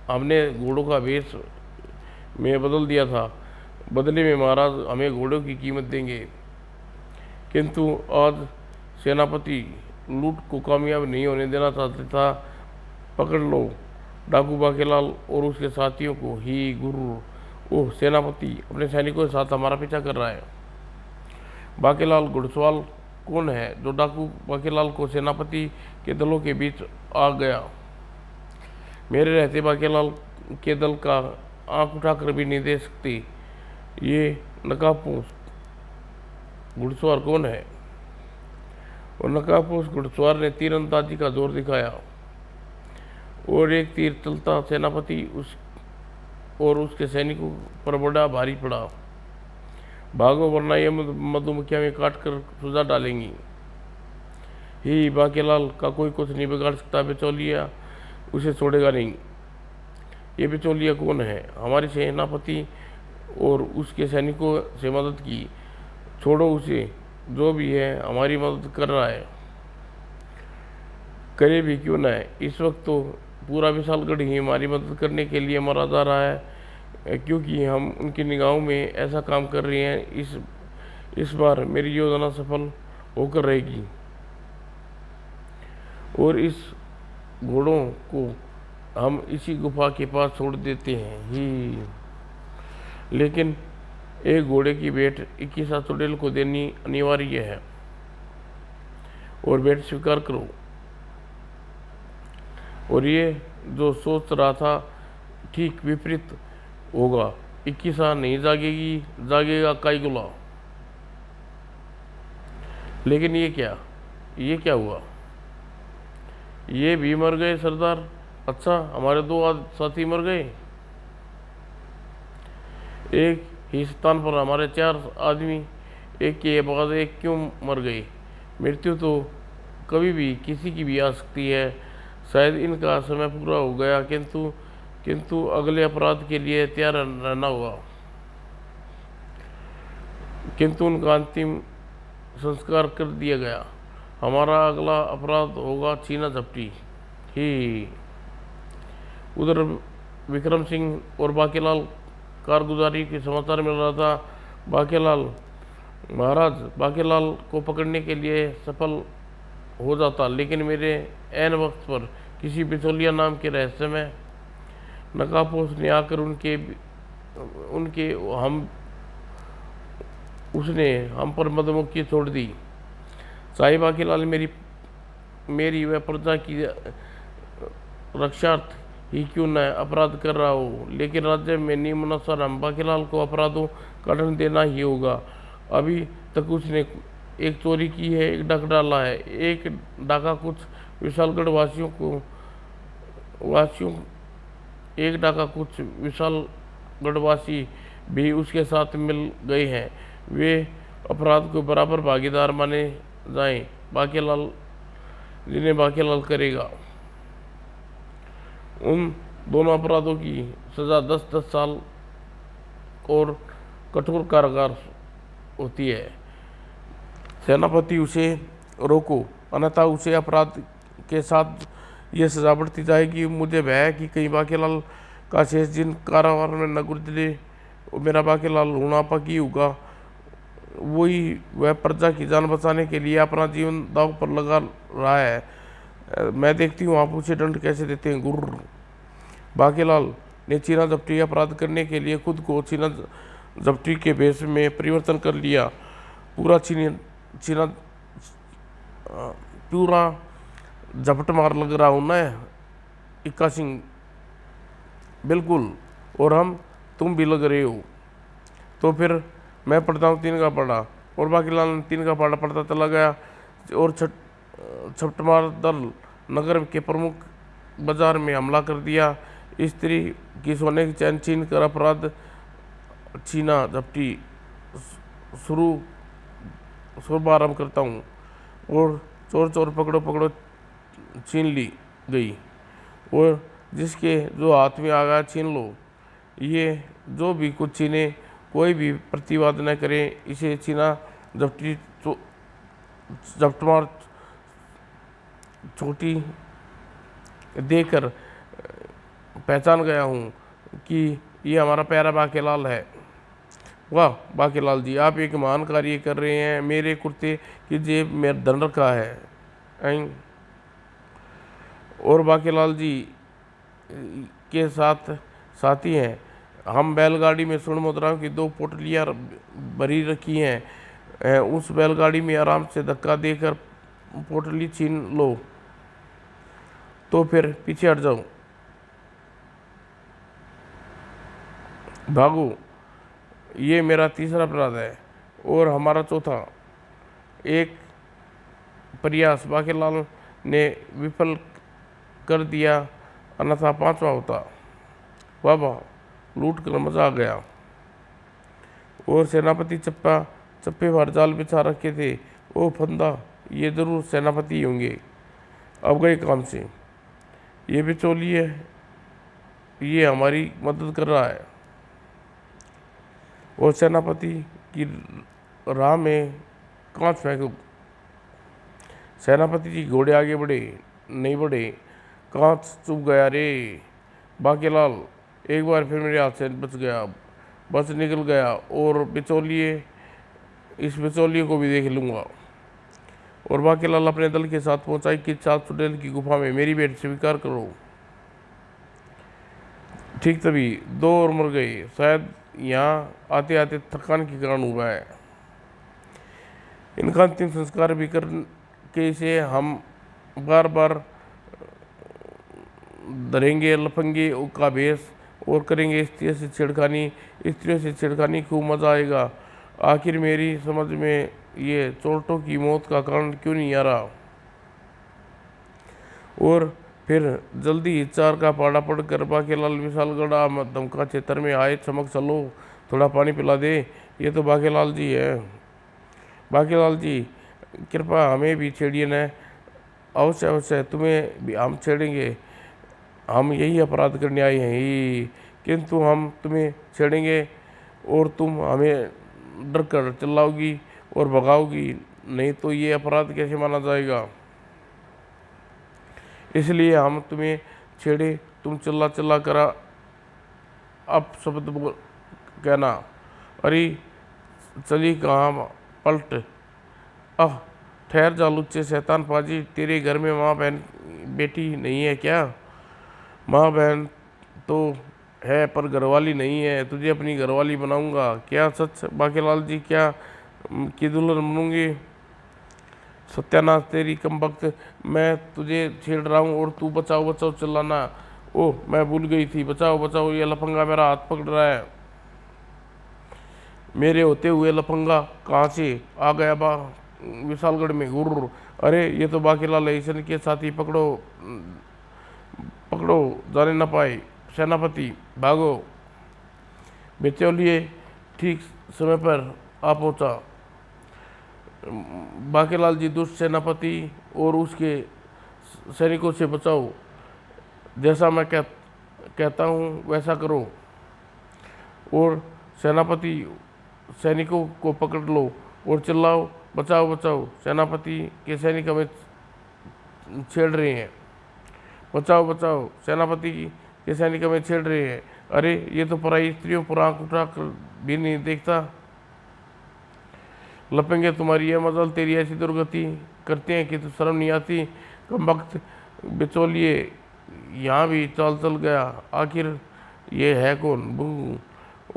हमने घोड़ों का वेश में बदल दिया था। बदले में महाराज हमें घोड़ों की कीमत देंगे। किंतु आज सेनापति लूट को कामयाब नहीं होने देना चाहता था। पकड़ लो डाकू बाकेलाल और उसके साथियों को ही। गुरु, ओह सेनापति अपने सैनिकों के साथ हमारा पीछा कर रहा है। बाकेलाल घुड़सवार कौन है जो डाकू बाकेलाल को सेनापति के दलों के बीच आ गया? मेरे रहते बाकेलाल के दल का आंख उठाकर भी नहीं दे सकती। ये नकाबपोश घुड़सवार कौन है? और नकाबपोश घुड़सवार ने तीरंदाजी का जोर दिखाया और एक तीर चलता सेनापति और उसके सैनिकों पर बड़ा भारी पड़ा। भागो वरना ये मधुमक्खियां में काट कर सुझा डालेंगी ही। बाकेलाल का कोई कुछ नहीं बिगाड़ सकता। बिचौलिया उसे छोड़ेगा नहीं। ये बिचौलिया कौन है? हमारी सेनापति और उसके सैनिकों से मदद की। छोड़ो उसे, जो भी है हमारी मदद कर रहा है, करे भी क्यों ना है। इस वक्त तो पूरा विशालगढ़ ही हमारी मदद करने के लिए मरा जा रहा है, क्योंकि हम उनकी निगाहों में ऐसा काम कर रहे हैं। इस बार मेरी योजना सफल होकर रहेगी और इस घोड़ों को हम इसी गुफा के पास छोड़ देते हैं ही। लेकिन एक घोड़े की भेंट 21 चुड़ैल को देनी अनिवार्य है, और भेंट स्वीकार करो। और ये जो सोच रहा था ठीक विपरीत होगा। 21 नहीं जागेगी, जागेगा काईगुला। लेकिन ये क्या हुआ? ये भी मर गए सरदार। अच्छा, हमारे 2 साथी मर गए। एक ही स्थान पर हमारे 4 आदमी एक के बाद एक क्यों मर गए? मृत्यु तो कभी भी किसी की भी आ सकती है। शायद इनका समय पूरा हो गया, किंतु अगले अपराध के लिए तैयार रहना होगा। किंतु उनका अंतिम संस्कार कर दिया गया। हमारा अगला अपराध होगा छीना झपटी ही। उधर विक्रम सिंह और बाकीलाल कारगुजारी के समाचार मिल रहा था। बाकीलाल महाराज बाकीलाल को पकड़ने के लिए सफल हो जाता, लेकिन मेरे ऐन वक्त पर किसी बिचौलिया नाम के रहस्यमय नकाबपोश ने आकर उसने हम पर मधुमक्खी छोड़ दी। चाहे बाकीलाल मेरी व प्रजा की रक्षार्थ ही क्यों न अपराध कर रहा हो, लेकिन राज्य में नियमानुसार हम बाकीलाल को अपराधों का दंड देना ही होगा। अभी तक उसने एक चोरी की है, एक डाका डाला है। एक डाका कुछ विशालगढ़ वासी भी उसके साथ मिल गए हैं। वे अपराध को बराबर भागीदार माने जाएं। जिन्हें बाकीलाल करेगा। उन दोनों अपराधों की सजा 10-10 साल और कठोर कारागार होती है। सेनापति उसे रोको, अन्यथा उसे अपराध के साथ ये सजा बढ़ती जाएगी। मुझे भय है कि कहीं बाकीलाल का शेष दिन कारागार में न गुजरे। मेरा बाकीलाल होना पक्की होगा। वह प्रजा की जान बचाने के लिए अपना जीवन दांव पर लगा रहा है। मैं देखती हूँ आप उसे दंड कैसे देते हैं। गुर्र। बाकीलाल ने छीना झपटी अपराध करने के लिए खुद को छीना झपटी के भेष में परिवर्तन कर लिया। पूरा झपट मार लग रहा हूँ ना इक्का सिंह? बिल्कुल। और तुम भी लग रहे हो। तो फिर मैं पढ़ता हूँ 3 का पढ़ा, और बाकीलाल ने 3 का पढ़ता चला गया। और छपटमार दल नगर के प्रमुख बाजार में हमला कर दिया। स्त्री की सोने की चैन छीन कर अपराध छीना झपटी शुभारंभ करता हूँ, और चोर पकड़ो छीन ली गई, और जिसके जो हाथ में आ गया छीन लो। ये जो भी कुछ छीने, कोई भी प्रतिवाद न करे। इसे छीना झपटी झपटमार छोटी देकर पहचान गया हूँ कि ये हमारा प्यारा बाकीलाल है। वाह बाकीलाल जी, आप एक महान कार्य कर रहे हैं। मेरे कुर्ते की जेब में धन रखा है। और बाकीलाल जी के साथी हैं। हम बैलगाड़ी में स्वर्ण मुद्राओं की 2 पोटलियाँ भरी रखी हैं। उस बैलगाड़ी में आराम से धक्का देकर पोटली छीन लो, तो फिर पीछे हट जाओ, भागो। ये मेरा तीसरा अपराध है, और हमारा चौथा। एक प्रयास बाकीलाल ने विफल कर दिया, अन्यथा 5वां होता। वाह, लूट कर मजा आ गया। और सेनापति चप्पे भर जाल बिछा रखे थे। ओ फंदा, ये जरूर सेनापति होंगे। अब गए काम से। ये बिचौलिए ये हमारी मदद कर रहा है। और सेनापति की राह में कांच फेंको। सेनापति जी घोड़े आगे बढ़े नहीं बढ़े, कांच चुभ गया रे। बाकीलाल एक बार फिर मेरे हाथ से बच गया, बच निकल गया, और इस बिचौलिए को भी देख लूँगा। और बाकीलाल अपने दल के साथ पहुंचाई कि चाल चुड़ैल की गुफा में मेरी भेंट स्वीकार करो। ठीक तभी दो और मर गए। शायद यहाँ आते आते थकान के कारण हुआ है। इनका अंतिम संस्कार भी करके इसे हम बार बार धरेंगे लफंगे का भेष और करेंगे स्त्रियों से छेड़खानी खूब मज़ा आएगा। आखिर मेरी समझ में ये चोरटों की मौत का कारण क्यों नहीं आ रहा। और फिर जल्दी ही चार का पाड़ा पड़कर बाकीलाल विशालगढ़ धमका क्षेत्र में आए। चमक चलो, थोड़ा पानी पिला दे। ये तो बाकीलाल जी है। बाकीलाल जी कृपा हमें भी छेड़िए न। अवश्य अवश्य तुम्हें भी हम छेड़ेंगे। हम यही अपराध करने आए हैं ही, किंतु हम तुम्हें छेड़ेंगे और तुम हमें डर कर चिल्लाओगी और भगाओगी, नहीं तो ये अपराध कैसे माना जाएगा। इसलिए हम तुम्हें छेड़े, तुम चिल्ला चिल्ला कर अब शब्द बोल कहना। अरे चली कहाँ पलट। आह ठहर जा लुच्चे शैतान पाजी, तेरे घर में माँ बहन बेटी नहीं है क्या। माँ बहन तो है पर घरवाली नहीं है। तुझे अपनी घरवाली बनाऊंगा। क्या सच बाकीलाल जी, क्या की दुल्हन बनूंगी। सत्यानाश तेरी कम वक्त, मैं तुझे छेड़ रहा हूँ और तू बचाओ बचाओ चिल्लाना। ओह मैं भूल गई थी, बचाओ बचाओ, ये लफंगा मेरा हाथ पकड़ रहा है। मेरे होते हुए लफंगा कहाँ से आ गया विशालगढ़ में। गुर्र, अरे ये तो बाकीलाल है, ईशन के साथी, पकड़ो पकड़ो, जाने न पाए। सेनापति भागो। बिचौलिए ठीक समय पर आ पहुंचा। बाकीलाल जी दुष्ट सेनापति और उसके सैनिकों से बचाओ। जैसा मैं कहता हूँ वैसा करो। और सेनापति सैनिकों को पकड़ लो और चिल्लाओ बचाओ बचाओ। सेनापति के सैनिक हमें छेड़ रहे हैं। बचाओ बचाओ, सेनापति के सैनिक हमें छेड़ रहे हैं। अरे ये तो पराई स्त्रियों पर आंख उठा कर भी नहीं देखता। लपेंगे तुम्हारी ये मजल, तेरी ऐसी दुर्गति करते हैं कि तो शर्म नहीं आती। कम वक्त बिचौलिए यहाँ भी चाल चल गया। आखिर ये है कौन। बू।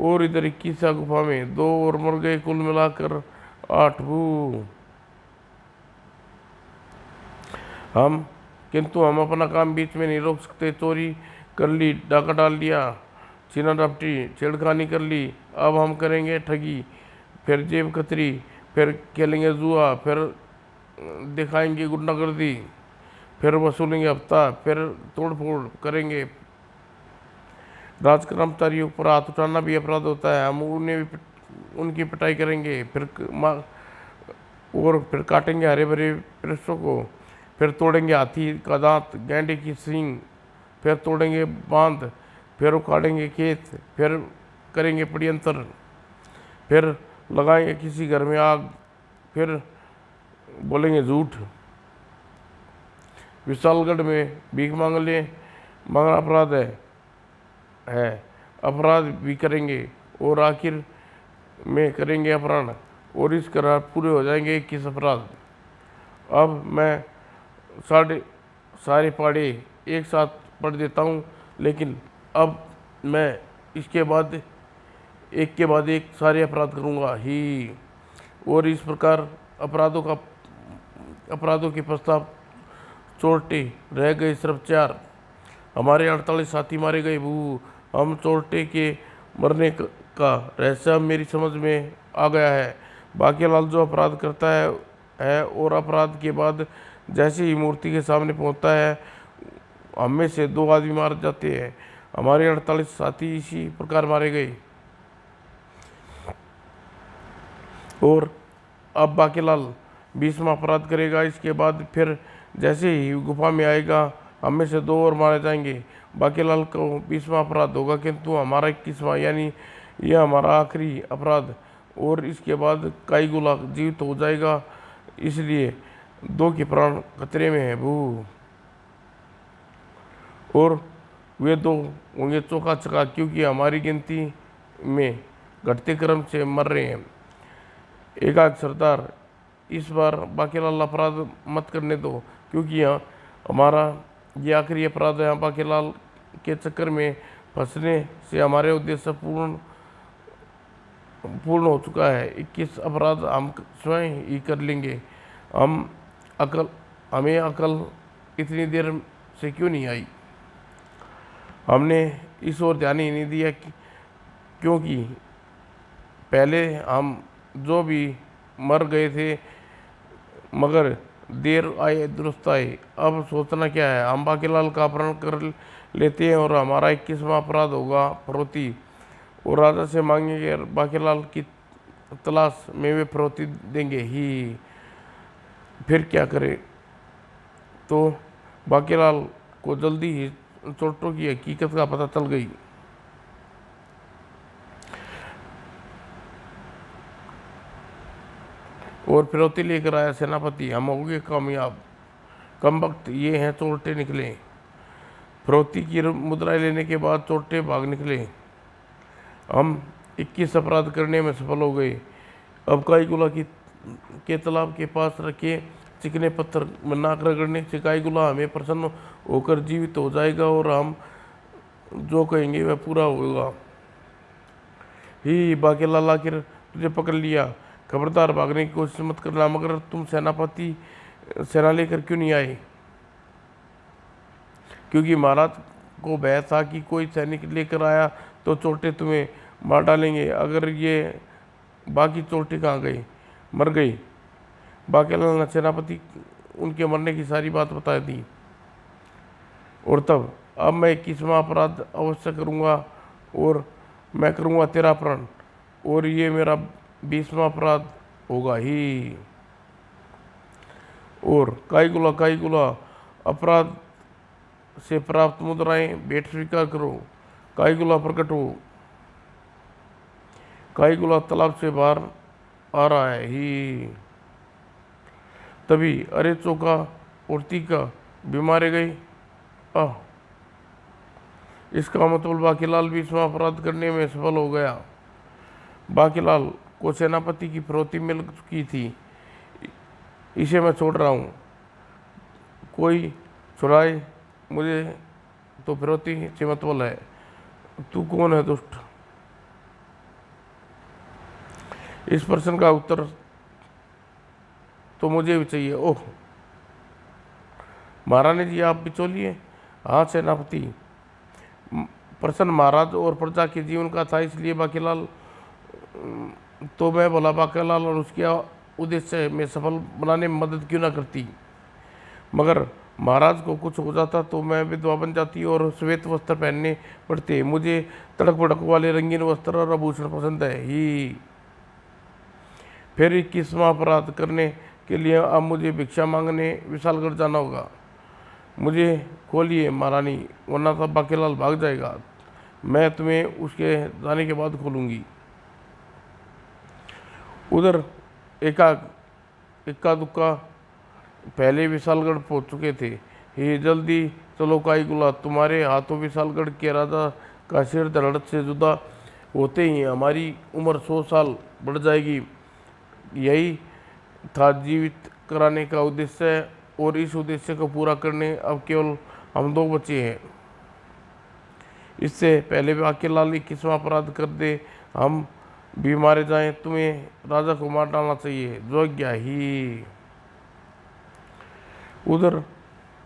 और इधर 21 गुफा में 2 और मर गए, कुल मिलाकर 8। बू। किंतु हम अपना काम बीच में नहीं रोक सकते। चोरी कर ली, डाका डाल लिया, छीना डपटी, छेड़खानी कर ली। अब हम करेंगे ठगी, फिर जेब कतरी, फिर खेलेंगे जुआ, फिर दिखाएंगे गुंडागर्दी, फिर वसूलेंगे हफ्ता, फिर तोड़ फोड़ करेंगे। राज कर्मचारियों पर हाथ उठाना भी अपराध होता है। हम उनकी पिटाई करेंगे, फिर काटेंगे हरे भरे वृक्षों को, फिर तोड़ेंगे हाथी का दांत, गैंडे की सींग, फिर तोड़ेंगे बांध, फिर उखाड़ेंगे खेत, फिर करेंगे पड़यंत्र, फिर लगाएंगे किसी घर में आग, फिर बोलेंगे झूठ। विशालगढ़ में भीख मांगना अपराध है। अपराध भी करेंगे और आखिर में करेंगे अपराध, और इस करार पूरे हो जाएंगे 21 अपराध। अब मैं सारे पाड़े एक साथ पढ़ देता हूँ, लेकिन अब मैं इसके बाद एक के बाद एक सारे अपराध करूँगा ही। और इस प्रकार अपराधों के प्रस्ताव चोरटे रह गए सिर्फ 4। हमारे 48 साथी मारे गए। बू। हम चोरटे के मरने का रहस्य मेरी समझ में आ गया है। बाकीलाल जो अपराध करता है और अपराध के बाद जैसे ही मूर्ति के सामने पहुंचता है, हम में से 2 आदमी मार जाते हैं। हमारे 48 साथी इसी प्रकार मारे गए। और अब बाकीलाल 20वां अपराध करेगा। इसके बाद फिर जैसे ही गुफा में आएगा, हम में से 2 और मारे जाएंगे। बाकीलाल को 20वां अपराध होगा, किंतु हमारा 21वां, यानी यह हमारा आखिरी अपराध, और इसके बाद काईगुला जीवित हो जाएगा, इसलिए 2 के प्राण खतरे में है भू। और वे 2 होंगे चौका चका, क्योंकि हमारी गिनती में घटते क्रम से मर रहे हैं। एकाक सरदार, इस बार बाकीलाल अपराध मत करने दो, क्योंकि यहाँ हमारा ये आखिरी अपराध है। बाकीलाल के चक्कर में फंसने से हमारे उद्देश्य पूर्ण हो चुका है। 21 अपराध हम स्वयं ही कर लेंगे। हमें अकल इतनी देर से क्यों नहीं आई? हमने इस ओर ध्यान ही नहीं दिया क्योंकि पहले हम जो भी मर गए थे, मगर देर आए दुरुस्त आए। अब सोचना क्या है, हम बाकीलाल का अपहरण कर लेते हैं और हमारा 21वां अपराध होगा फरोती, और राजा से मांगेंगे बाकीलाल की तलाश में वे फरोती देंगे ही। फिर क्या करें? तो बाकीलाल को जल्दी ही चोटों की हकीकत का पता चल गई। और फिरौती लेकर आया सेनापति। हम हो गए कामयाब। कम वक्त ये हैं चोरटे निकले। फिरौती की मुद्राएं लेने के बाद चोरटे भाग निकले। हम 21 अपराध करने में सफल हो गए। अब काईगुला के तालाब के पास रखे चिकने पत्थर में नाक रगड़ने से काईगुला हमें प्रसन्न होकर जीवित हो जाएगा, और हम जो कहेंगे वह पूरा होगा ही। बाकीलाल आखिर तुझे पकड़ लिया। खबरदार, भागने की कोशिश मत करना। मगर तुम सेना लेकर क्यों नहीं आए? क्योंकि महाराज को भय था कि कोई सैनिक लेकर आया तो चोटे तुम्हें मार डालेंगे। अगर ये बाकी चोटे कहाँ गए? मर गई। बाकीलाल ने सेनापति उनके मरने की सारी बात बता दी। और तब अब मैं 21वां अपराध अवश्य करूँगा, और मैं करूँगा तेरा अपहरण, और ये मेरा 20वां अपराध होगा ही। और काईगुला अपराध से प्राप्त मुद्राएं भेंट स्वीकार करो। काईगुला प्रकट हो। काईगुला तालाब से बाहर आ रहा है ही। तभी अरे चौका और तीका भी मारे गए। इसका मतलब बाकीलाल 20वां अपराध करने में सफल हो गया। बाकीलाल को सेनापति की फिरौती मिल चुकी थी, इसे मैं छोड़ रहा हूँ। कोई छुड़ाए मुझे तो फिरौती से मतबल है। तू कौन है दुष्ट? इस प्रश्न का उत्तर तो मुझे भी चाहिए। ओह महारानी जी, आप बिचौलिए? हाँ सेनापति। प्रश्न महाराज और प्रजा के जीवन का था, इसलिए बाकीलाल तो मैं बोला बाकीलाल और उसके उद्देश्य में सफल बनाने में मदद क्यों ना करती। मगर महाराज को कुछ हो जाता तो मैं विधवा बन जाती और श्वेत वस्त्र पहनने पड़ते। मुझे तड़क भड़क वाले रंगीन वस्त्र और आभूषण पसंद है ही। फिर 21वां अपराध करने के लिए अब मुझे भिक्षा मांगने विशालगढ़ जाना होगा। मुझे खोलिए महारानी, वरना तब बाकीलाल भाग जाएगा। मैं तुम्हें उसके जाने के बाद खोलूंगी। उधर इक्का दुक्का पहले विशालगढ़ पहुंच चुके थे। ये जल्दी चलो काईगुला, तुम्हारे हाथों विशालगढ़ के राजा का सिर धड़ से जुदा होते ही हमारी उम्र 100 साल बढ़ जाएगी। यही था जीवित कराने का उद्देश्य, और इस उद्देश्य को पूरा करने अब केवल हम 2 बचे हैं। इससे पहले बाकीलाल 21वां अपराध कर दे, हम भी मारे जाएं। तुम्हें राजा को मार डालना चाहिए, जो गया ही। उधर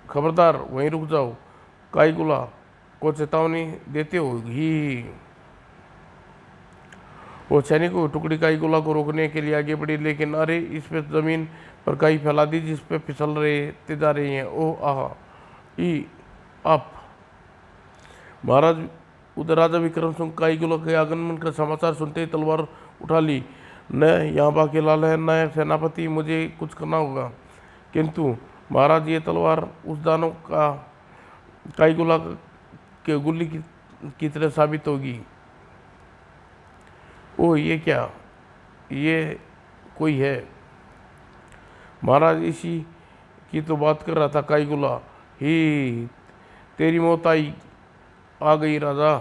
खबरदार, वहीं रुक जाओ। काईगुला को चेतावनी देते हो ही। वो सैनिकों की टुकड़ी काईगुला को रोकने के लिए आगे बढ़ी, लेकिन अरे इस पे जमीन पर काई फैला दी जिस पे फिसल रहे जा रही हैं। ओह आह ई आप महाराज। उधर राजा विक्रम सिंह काईगुला के आगमन का समाचार सुनते ही तलवार उठा ली। न यहाँ बाकीलाल है, न सेनापति, मुझे कुछ करना होगा। किंतु महाराज, ये तलवार उस दानव का काईगुला के गुल्ली की तरह साबित होगी। ओह ये क्या, ये कोई है? महाराज इसी की तो बात कर रहा था काईगुला। ही तेरी मौत आ गई राजा।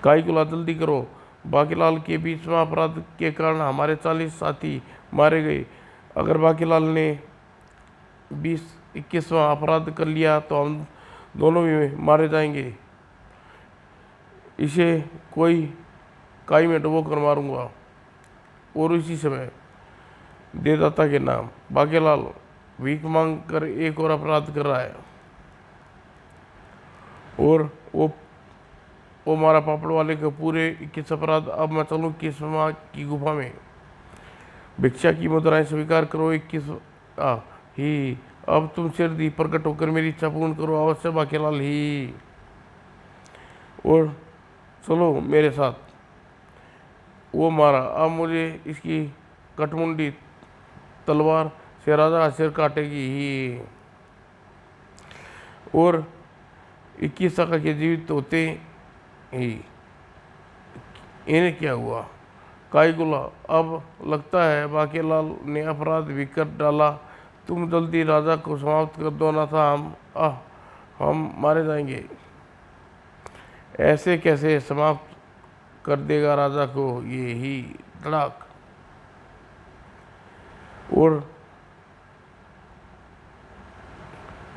काईगुला जल्दी करो, बाकीलाल के बीच में अपराध के कारण हमारे 40 साथी मारे गए। अगर बाकीलाल ने 20-21वां अपराध कर लिया तो हम दोनों भी मारे जाएंगे। इसे कोई काई में डुबो कर मारूंगा। और इसी समय देवदाता के नाम बाकीलाल भीख मांग कर एक और अपराध कर रहा है। और वो मारा पापड़ वाले के पूरे 21 अपराध। अब मैं चलूँ किस्मा की गुफा में। भिक्षा की मुद्राएं स्वीकार करो। 21 ही अब तुम सिर दी प्रकट होकर मेरी इच्छा पूर्ण करो अवश्य बाकीलाल ही। और चलो मेरे साथ। वो मारा, अब मुझे इसकी कटमुंडी तलवार से राजा का सिर काटेगी ही। और 21 का के जीवित होते ही इन्हें क्या हुआ? काईगुला, अब लगता है बाकीलाल ने अपराध भी कर डाला। तुम जल्दी राजा को समाप्त कर दो, ना था हम मारे जाएंगे। ऐसे कैसे समाप्त कर देगा राजा को ये ही? धड़ाक।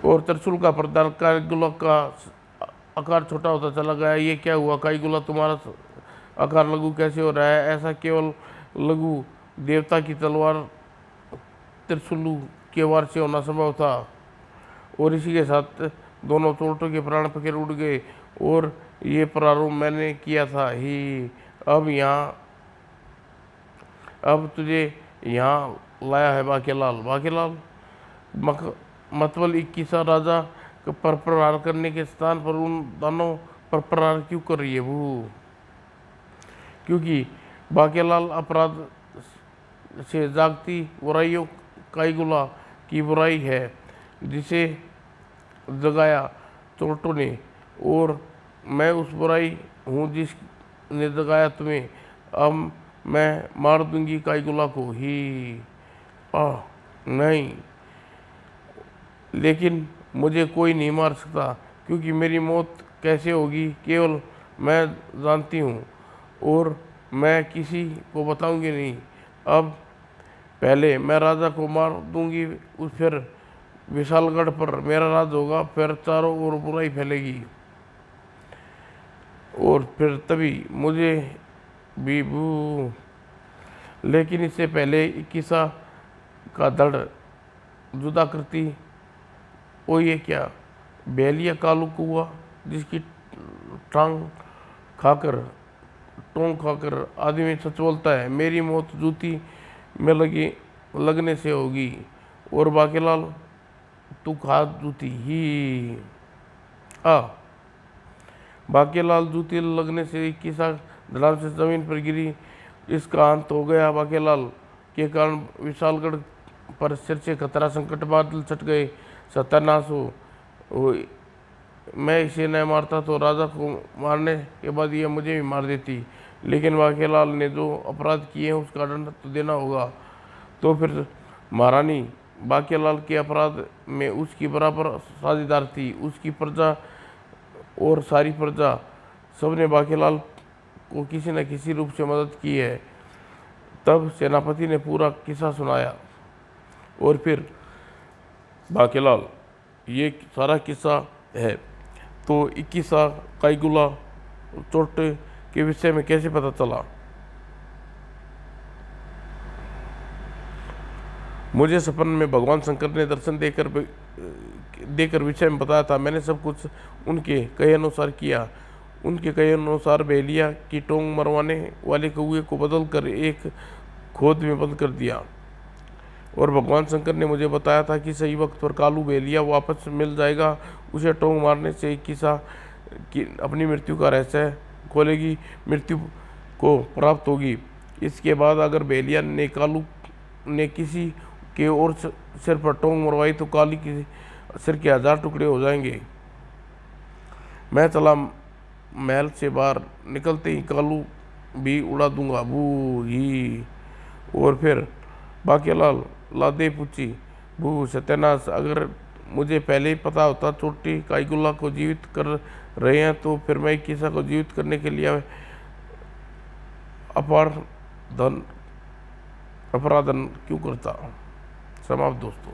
और त्रिशूल का पर्दा काईगुला का आकार छोटा होता चला गया। ये क्या हुआ काईगुला, तुम्हारा आकार लघु कैसे हो रहा है? ऐसा केवल लघु देवता की तलवार त्रिशूल के वार से होना संभव था। और इसी के साथ दोनों चोटों के प्राण पखेर उड़ गए। और ये प्रारंभ मैंने किया था ही। अब तुझे यहाँ लाया है बाकीलाल। बाकीलाल मतबल 21 राजा पर प्रहार करने के स्थान पर उन दानों पर प्रहार क्यों कर रही है बहू? क्योंकि बाकीलाल अपराध से जागती बुराइयों काईगुला की बुराई है जिसे जगाया चोटों ने। और मैं उस बुराई हूँ जिसने जगाया तुम्हें। अब मैं मार दूंगी काईगुला को ही। नहीं, लेकिन मुझे कोई नहीं मार सकता, क्योंकि मेरी मौत कैसे होगी केवल मैं जानती हूँ। और मैं किसी को बताऊंगी नहीं। अब पहले मैं राजा को मार दूंगी, फिर विशालगढ़ पर मेरा राज होगा, फिर चारों ओर बुराई फैलेगी और फिर तभी मुझे भी बू। लेकिन इससे पहले 21 का धड़ जुदा करती। ओ ये क्या, बेलिया कालू कुआ जिसकी टोंग खाकर आदमी सच बोलता है। मेरी मौत जूती में लगने से होगी। और बाकीलाल तू खा जूती ही। बाकीलाल जूती लगने से 21 धड़ाम से जमीन पर गिरी। इसका अंत हो गया। बाकीलाल के कारण विशालगढ़ पर सिर से खतरा संकट बादल छट गए। सत्यानाश हो। मैं इसे न मारता तो राजा को मारने के बाद यह मुझे भी मार देती। लेकिन बाकीलाल ने जो अपराध किए हैं उसका दंड तो देना होगा। तो फिर महारानी बाकीलाल के अपराध में उसकी बराबर साझेदार थी। उसकी प्रजा और सारी प्रजा सबने बाकीलाल को किसी न किसी रूप से मदद की है। तब सेनापति ने पूरा किस्सा सुनाया। और फिर बाकीलाल, ये सारा किस्सा है तो 21 काईगुला चोट के विषय में कैसे पता चला? मुझे सपन में भगवान शंकर ने दर्शन देकर विषय में बताया था। मैंने सब कुछ उनके कहे अनुसार किया। उनके कहे अनुसार बेलिया की टोंग मरवाने वाले कौए को बदल कर एक खोद में बंद कर दिया। और भगवान शंकर ने मुझे बताया था कि सही वक्त पर कालू बेलिया वापस मिल जाएगा। उसे टोंग मारने से 21 की अपनी मृत्यु का रहस्य खोलेगी, मृत्यु को प्राप्त होगी। इसके बाद अगर बेलिया ने कालू ने किसी के और सिर पर टोंग मरवाई तो काली की सिर के 1000 टुकड़े हो जाएंगे। मैं चला महल से बाहर, निकलते ही कालू भी उड़ा दूंगा बू ही। और फिर बाकीलाल लादे पूछी, बू सत्यानाश, अगर मुझे पहले ही पता होता चोटी काईगुल्ला को जीवित कर रहे हैं तो फिर मैं किसा को जीवित करने के लिए अपराधन क्यों करता। समाप्त दोस्तों।